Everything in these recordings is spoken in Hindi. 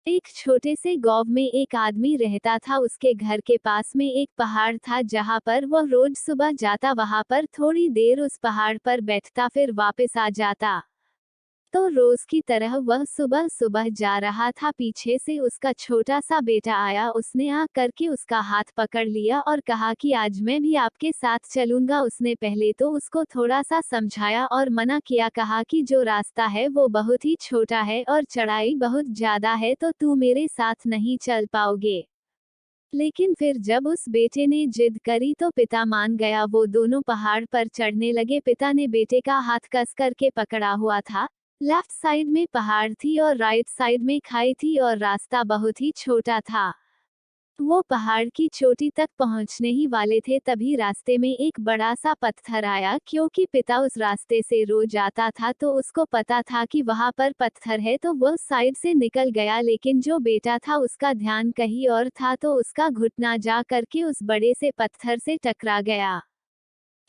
एक छोटे से गांव में एक आदमी रहता था। उसके घर के पास में एक पहाड़ था जहां पर वह रोज सुबह जाता, वहां पर थोड़ी देर उस पहाड़ पर बैठता, फिर वापस आ जाता। तो रोज की तरह वह सुबह सुबह जा रहा था। पीछे से उसका छोटा सा बेटा आया। उसने आ करके उसका हाथ पकड़ लिया और कहा कि आज मैं भी आपके साथ चलूंगा। उसने पहले तो उसको थोड़ा सा समझाया और मना किया, कहा कि जो रास्ता है वो बहुत ही छोटा है और चढ़ाई बहुत ज्यादा है, तो तू मेरे साथ नहीं चल पाओगे। लेकिन फिर जब उस बेटे ने जिद करी तो पिता मान गया। वो दोनों पहाड़ पर चढ़ने लगे। पिता ने बेटे का हाथ कस करके पकड़ा हुआ था। लेफ्ट साइड में पहाड़ थी और राइट साइड में खाई थी और रास्ता बहुत ही छोटा था। वो पहाड़ की चोटी तक पहुंचने ही वाले थे, तभी रास्ते में एक बड़ा सा पत्थर आया। क्योंकि पिता उस रास्ते से रोज आता था तो उसको पता था कि वहां पर पत्थर है, तो वह साइड से निकल गया। लेकिन जो बेटा था उसका ध्यान कहीं और था, तो उसका घुटना जा करके उस बड़े से पत्थर से टकरा गया।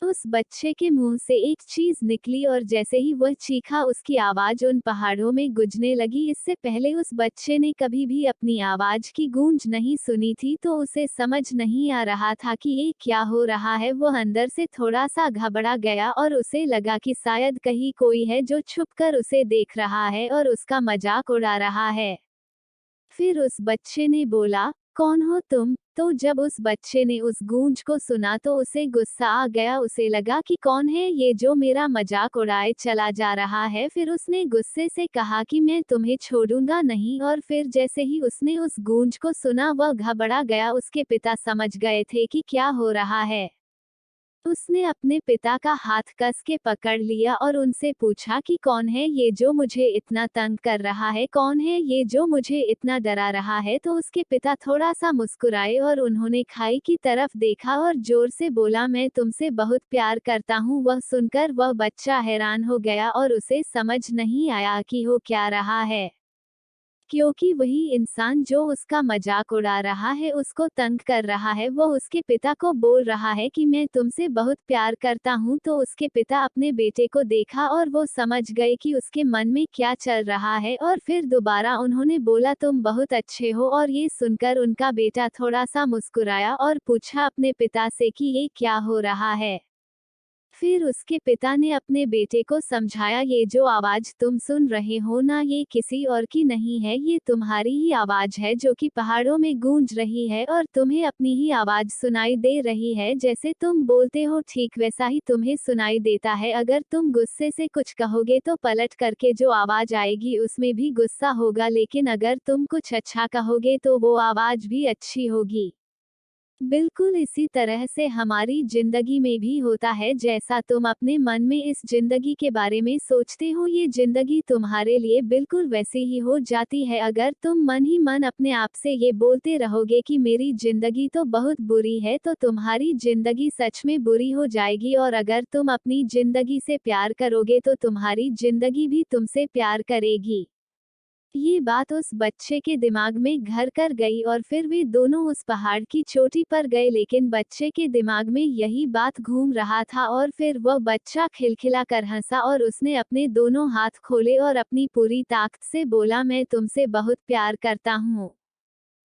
उस बच्चे के मुंह से एक चीज निकली और जैसे ही वह चीखा, उसकी आवाज उन पहाड़ों में गूंजने लगी। इससे पहले उस बच्चे ने कभी भी अपनी आवाज की गूंज नहीं सुनी थी, तो उसे समझ नहीं आ रहा था कि ये क्या हो रहा है। वो अंदर से थोड़ा सा घबरा गया और उसे लगा कि शायद कहीं कोई है जो छुपकर उसे देख रहा है और उसका मजाक उड़ा रहा है। फिर उस बच्चे ने बोला, कौन हो तुम? तो जब उस बच्चे ने उस गूंज को सुना तो उसे गुस्सा आ गया। उसे लगा कि कौन है ये जो मेरा मजाक उड़ाए चला जा रहा है। फिर उसने गुस्से से कहा कि मैं तुम्हें छोड़ूंगा नहीं। और फिर जैसे ही उसने उस गूंज को सुना वह घबरा गया। उसके पिता समझ गए थे कि क्या हो रहा है। उसने अपने पिता का हाथ कस के पकड़ लिया और उनसे पूछा कि कौन है ये जो मुझे इतना तंग कर रहा है, कौन है ये जो मुझे इतना डरा रहा है। तो उसके पिता थोड़ा सा मुस्कुराए और उन्होंने खाई की तरफ देखा और जोर से बोला, मैं तुमसे बहुत प्यार करता हूँ। वह सुनकर वह बच्चा हैरान हो गया और उसे समझ नहीं आया कि हो क्या रहा है। क्योंकि वही इंसान जो उसका मजाक उड़ा रहा है, उसको तंग कर रहा है, वो उसके पिता को बोल रहा है कि मैं तुमसे बहुत प्यार करता हूँ। तो उसके पिता अपने बेटे को देखा और वो समझ गए कि उसके मन में क्या चल रहा है। और फिर दोबारा उन्होंने बोला, तुम बहुत अच्छे हो। और ये सुनकर उनका बेटा थोड़ा सा मुस्कुराया और पूछा अपने पिता से कि ये क्या हो रहा है। फिर उसके पिता ने अपने बेटे को समझाया, ये जो आवाज तुम सुन रहे हो ना, ये किसी और की नहीं है, ये तुम्हारी ही आवाज है जो कि पहाड़ों में गूंज रही है और तुम्हें अपनी ही आवाज सुनाई दे रही है। जैसे तुम बोलते हो ठीक वैसा ही तुम्हें सुनाई देता है। अगर तुम गुस्से से कुछ कहोगे तो पलट करके जो आवाज आएगी उसमें भी गुस्सा होगा, लेकिन अगर तुम कुछ अच्छा कहोगे तो वो आवाज भी अच्छी होगी। बिल्कुल इसी तरह से हमारी जिंदगी में भी होता है। जैसा तुम अपने मन में इस जिंदगी के बारे में सोचते हो, ये जिंदगी तुम्हारे लिए बिल्कुल वैसी ही हो जाती है। अगर तुम मन ही मन अपने आप से ये बोलते रहोगे कि मेरी जिंदगी तो बहुत बुरी है, तो तुम्हारी जिंदगी सच में बुरी हो जाएगी। और अगर तुम अपनी जिंदगी से प्यार करोगे तो तुम्हारी जिंदगी भी तुमसे प्यार करेगी। ये बात उस बच्चे के दिमाग में घर कर गई और फिर वे दोनों उस पहाड़ की चोटी पर गए। लेकिन बच्चे के दिमाग में यही बात घूम रहा था और फिर वह बच्चा खिलखिला कर हंसा और उसने अपने दोनों हाथ खोले और अपनी पूरी ताकत से बोला, मैं तुमसे बहुत प्यार करता हूँ।